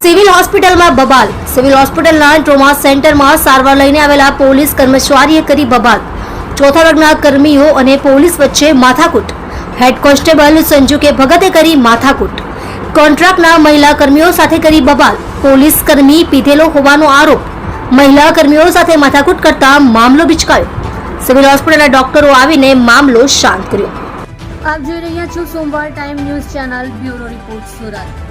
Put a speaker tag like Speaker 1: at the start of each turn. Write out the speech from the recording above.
Speaker 1: Civil હોસ્પિટલમાં બબાલ. Civil હોસ્પિટલના ટ્રોમા સેન્ટરમાં સારવાર લઈને આવેલા પોલીસ કર્મચારીએ કરી બબાલ. ચોથા વર્ગના કર્મીઓ અને પોલીસ વચ્ચે માથાકૂટ. હેડ કોન્સ્ટેબલ સંજુ કે ભગતે કરી માથાકૂટ. કોન્ટ્રાક્ટના મહિલા કર્મીઓ સાથે કરી બબાલ. પોલીસ કર્મી પીધેલો હોવાનો આરોપ. મહિલા કર્મીઓ સાથે માથાકૂટ કરતા મામલો બિચકાયો. સિવિલ હોસ્પિટલના ડોક્ટરો આવીને મામલો શાંત કર્યો.
Speaker 2: આપ જોઈ રહ્યા છો સોમવાર time news channel bureau report Surat.